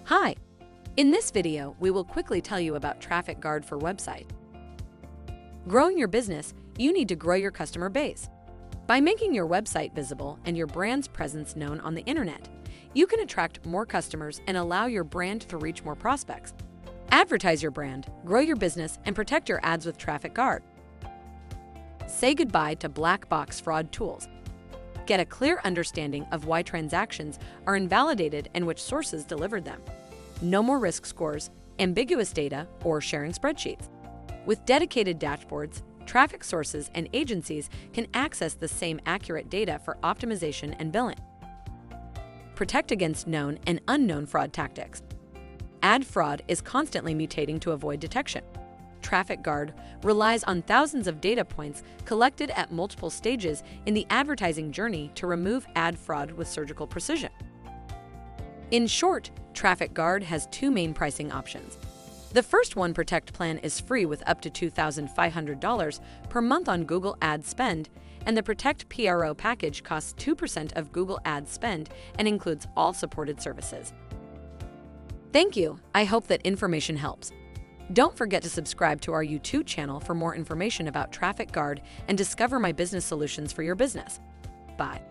Hi! In this video, we will quickly tell you about TrafficGuard for website. Growing your business, you need to grow your customer base. By making your website visible and your brand's presence known on the internet, you can attract more customers and allow your brand to reach more prospects. Advertise your brand, grow your business, and protect your ads with TrafficGuard. Say goodbye to black box fraud tools. Get a clear understanding of why transactions are invalidated and which sources delivered them. No more risk scores, ambiguous data, or sharing spreadsheets. With dedicated dashboards, traffic sources and agencies can access the same accurate data for optimization and billing. Protect against known and unknown fraud tactics. Ad fraud is constantly mutating to avoid detection. TrafficGuard relies on thousands of data points collected at multiple stages in the advertising journey to remove ad fraud with surgical precision. In short, TrafficGuard has two main pricing options. The first one, Protect plan, is free with up to $2,500 per month on Google ad spend, and the Protect PRO package costs 2% of Google ad spend and includes all supported services. Thank you. I hope that information helps. Don't forget to subscribe to our YouTube channel for more information about TrafficGuard and discover my business solutions for your business. Bye.